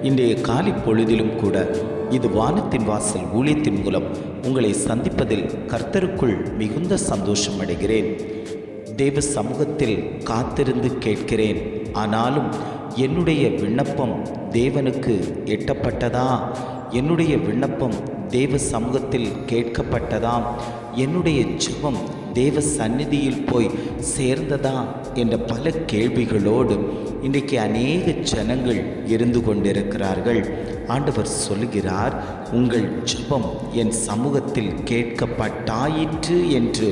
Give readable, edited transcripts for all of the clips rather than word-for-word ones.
இன்றைய காலை பொழுதிலும் கூட இது வானத்தின் வாசல் ஊழியத்தின் மூலம் உங்களை சந்திப்பதில் கர்த்தருக்குள் மிகுந்த சந்தோஷம் அடைகிறேன். தேவ சமூகத்தில் காத்திருந்து கேட்கிறேன். ஆனாலும் என்னுடைய விண்ணப்பம் தேவனுக்கு எட்டப்பட்டதா? என்னுடைய விண்ணப்பம் தேவ சமூகத்தில் கேட்கப்பட்டதாம்? என்னுடைய ஜெபம் தேவ சந்நிதியில் போய் சேர்ந்ததா என்ற பல கேள்விகளோடு இன்றைக்கு அநேக ஜனங்கள் இருந்து கொண்டிருக்கிறார்கள். ஆண்டவர் சொல்லுகிறார், உங்கள் ஜெபம் என் சமூகத்தில் கேட்கப்பட்டாயிற்று என்று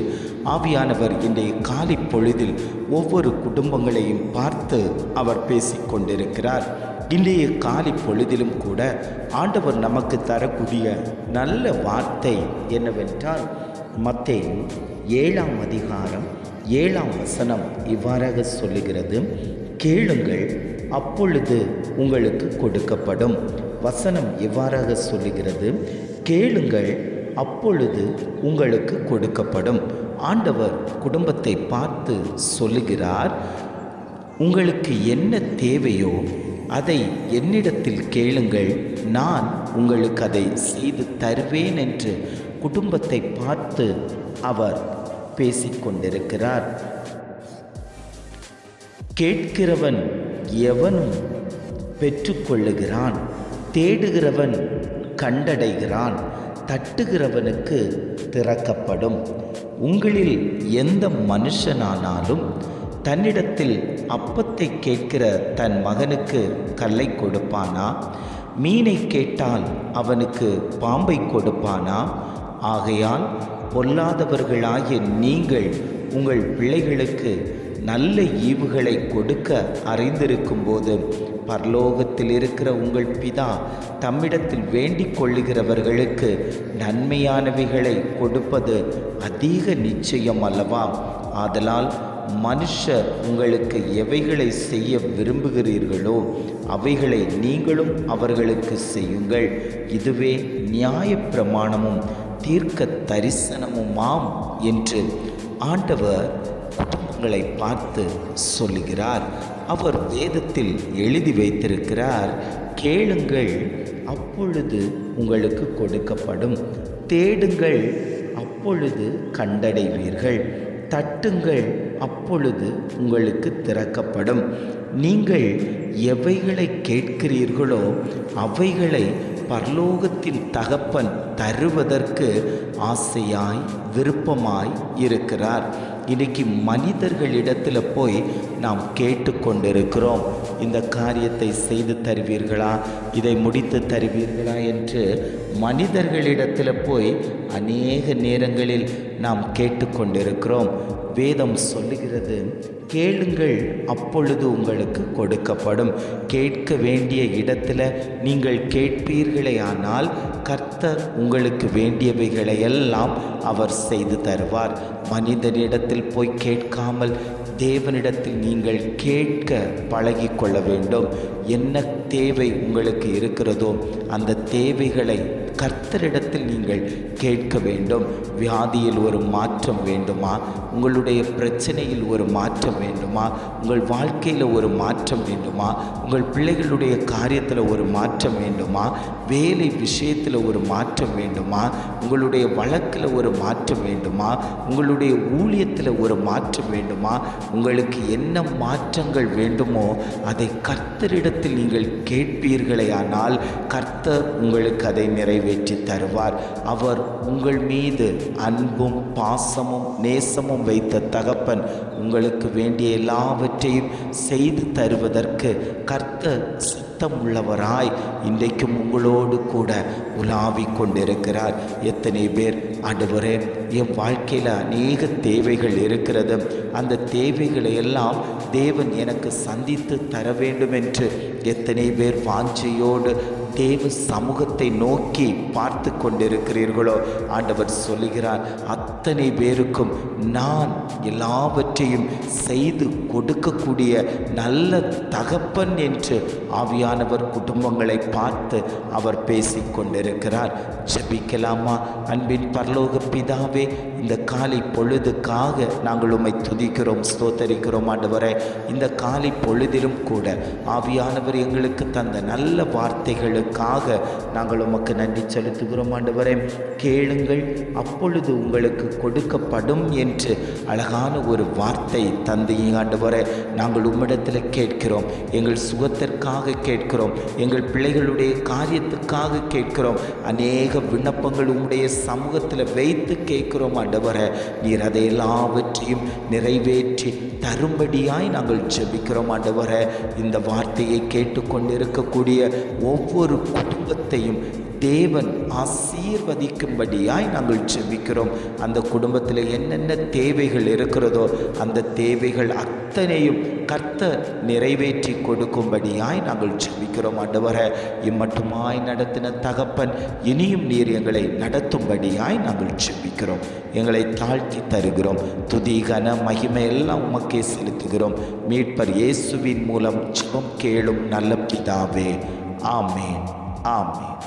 ஆவியானவர் இன்றைய காலை பொழுதில் ஒவ்வொரு குடும்பங்களையும் பார்த்து அவர் பேசிக்கொண்டிருக்கிறார். இன்றைய காலை பொழுதிலும் கூட ஆண்டவர் நமக்கு தரக்கூடிய நல்ல வார்த்தை என்னவென்றால், மத்தேயு 7ஆம் அதிகாரம் 7ஆம் வசனம் இவ்வாறாக சொல்லுகிறது, கேளுங்கள் அப்பொழுது உங்களுக்கு கொடுக்கப்படும். வசனம் இவ்வாறாக சொல்லுகிறது, கேளுங்கள் அப்பொழுது உங்களுக்கு கொடுக்கப்படும். ஆண்டவர் குடும்பத்தை பார்த்து சொல்லுகிறார், உங்களுக்கு என்ன தேவையோ அதை என்னிடத்தில் கேளுங்கள், நான் உங்களுக்கு அதை செய்து தருவேன் என்று குடும்பத்தை பார்த்து அவர் பேசிக்கொண்டிருக்கிறார். கேட்கிறவன் எவனும் பெற்றுக்கொள்ளுகிறான், தேடுகிறவன் கண்டடைகிறான், தட்டுகிறவனுக்கு திறக்கப்படும். உங்களில் எந்த மனுஷனானாலும் தன்னிடத்தில் அப்பத்தை கேட்கிற தன் மகனுக்கு கல்லை கொடுப்பானா? மீனை கேட்டால் அவனுக்கு பாம்பை கொடுப்பானா? ஆகையால் பொல்லாதவர்களாகிய நீங்கள் உங்கள் பிள்ளைகளுக்கு நல்ல ஈவுகளை கொடுக்க அறிந்திருக்கும் போது பரலோகத்தில் இருக்கிற உங்கள் பிதா தம்மிடத்தில் வேண்டிக் கொள்ளுகிறவர்களுக்கு நன்மையானவைகளை கொடுப்பது அதிக நிச்சயம் அல்லவா? ஆதலால் மனுஷர் உங்களுக்கு எவைகளை செய்ய விரும்புகிறீர்களோ அவைகளை நீங்களும் அவர்களுக்கு செய்யுங்கள். இதுவே நியாயப்பிரமாணமும் தீர்க்க தரிசனமுமாம் என்று ஆண்டவர் குடும்பங்களை பார்த்து சொல்லுகிறார். அவர் வேதத்தில் எழுதி வைத்திருக்கிறார், கேளுங்கள் அப்பொழுது உங்களுக்கு கொடுக்கப்படும், தேடுங்கள் அப்பொழுது கண்டடைவீர்கள், தட்டுங்கள் அப்பொழுது உங்களுக்கு திறக்கப்படும். நீங்கள் எவைகளை கேட்கிறீர்களோ அவைகளை பரலோகத்தின் தகப்பன் தருவதற்கு ஆசையாய் விருப்பமாய் இருக்கிறார். இன்றைக்கி மனிதர்களிடத்தில் போய் நாம் கேட்டுக்கொண்டிருக்கிறோம், இந்த காரியத்தை செய்து தருவீர்களா, இதை முடித்து தருவீர்களா என்று மனிதர்களிடத்தில் போய் அநேக நேரங்களில் நாம் கேட்டுக்கொண்டிருக்கிறோம். வேதம் சொல்லுகிறது, கேளுங்கள் அப்பொழுது உங்களுக்கு கொடுக்கப்படும். கேட்க வேண்டிய இடத்துல நீங்கள் கேட்பீர்களே ஆனால் கர்த்தர் உங்களுக்கு வேண்டியவைகளையெல்லாம் அவர் செய்து தருவார். மனிதனிடத்தில் போய் கேட்காமல் தேவனிடத்தில் நீங்கள் கேட்க பழகி கொள்ள வேண்டும். என்ன தேவை உங்களுக்கு இருக்கிறதோ அந்த தேவைகளை கர்த்தரிடத்தில் நீங்கள் கேட்க வேண்டும். வியாதியில் ஒரு மாற்றம் வேண்டுமா? உங்களுடைய பிரச்சனையில் ஒரு மாற்றம் வேண்டுமா? உங்கள் வாழ்க்கையில் ஒரு மாற்றம் வேண்டுமா? உங்கள் பிள்ளைகளுடைய காரியத்தில் ஒரு மாற்றம் வேண்டுமா? வேலை விஷயத்தில் ஒரு மாற்றம் வேண்டுமா? உங்களுடைய வழக்கில் ஒரு மாற்றம் வேண்டுமா? உங்களுடைய ஊழியத்தில் ஒரு மாற்றம் வேண்டுமா? உங்களுக்கு என்ன மாற்றங்கள் வேண்டுமோ அதை கர்த்தரிடத்தில் நீங்கள் கேட்பீர்களே ஆனால் கர்த்தர் உங்களுக்கு அதை நிறைவேற்றி தருவார். அவர் உங்கள் மீது அன்பும் பாசமும் நேசமும் வைத்த தகப்பன் உங்களுக்கு வேண்டிய எல்லாவற்றையும் செய்து தருவதற்கு கர்த்தர் உள்ளவராய் இன்றைக்கும் உங்களோடு கூட உலாவிக் கொண்டிருக்கிறார். எத்தனை பேர், ஆண்டவரே என் வாழ்க்கையில் அநேக தேவைகள் இருக்கிறது, அந்த தேவைகளை எல்லாம் தேவன் எனக்கு சந்தித்து தர வேண்டும் என்று எத்தனை பேர் வாஞ்சையோடு தேவ சமூகத்தை நோக்கி பார்த்து கொண்டிருக்கிறீர்களோ, ஆண்டவர் சொல்லுகிறார், அத்தனை பேருக்கும் நான் எல்லாவற்றையும் எல்லாவற்றையும் செய்து கொடுக்கக்கூடிய நல்ல தகப்பன் என்று ஆவியானவர் குடும்பங்களை பார்த்து அவர் பேசிக் கொண்டிருக்கிறார். ஜெபிக்கலாமா? அன்பின் பரலோக பிதாவே, இந்த காலை பொழுதுக்காக நாங்கள் உம்மை துதிக்கிறோம், ஸ்தோத்தரிக்கிறோம் ஆண்டவரே. இந்த காலை பொழுதிலும் கூட ஆவியானவர் எங்களுக்கு தந்த நல்ல வார்த்தைகளுக்காக நாங்கள் உமக்கு நன்றி செலுத்துகிறோம் ஆண்டவரே. கேளுங்கள் அப்பொழுது உங்களுக்கு கொடுக்கப்படும் என்று அழகான ஒரு வார்த்தை தந்தீங்க ஆண்டவரே. நாங்கள் உம்மிடத்தில் கேட்கிறோம், எங்கள் சுகத்திற்காக கேட்கிறோம், எங்கள் பிள்ளைகளுடைய காரியத்துக்காக கேட்கிறோம். அநேக விண்ணப்பங்கள் உம்முடைய சமூகத்தில் வைத்து கேட்கிறோம் ஆண்டவரே. நீர் அதை எல்லாவற்றையும் நிறைவேற்றி தரும்படியாய் நாங்கள் ஜெபிக்கிறோம் ஆண்டவரே. இந்த வார்த்தையை கேட்டுக்கொண்டிருக்கக்கூடிய ஒவ்வொரு குடும்பத்தையும் தேவன் ஆசீர்வதிக்கும்படியாய் நாங்கள் ஜெபிக்கிறோம். அந்த குடும்பத்தில் என்னென்ன தேவைகள் இருக்கிறதோ அந்த தேவைகள் அத்தனையும் கர்த்தர் நிறைவேற்றி கொடுக்கும்படியாய் நாங்கள் ஜெபிக்கிறோம் ஆண்டவரே. இம்மட்டுமாய் நடத்தின தகப்பன் இனியும் நீர் எங்களை நடத்தும்படியாய் நாங்கள் ஜெபிக்கிறோம். எங்களை தாழ்த்தி தருகிறோம். துதி கன மகிமை எல்லாம் உமக்கே செலுத்துகிறோம். மீட்பர் இயேசுவின் மூலம் ஜெபம் கேளும் நல்ல பிதாவே. ஆமேன், ஆமேன்.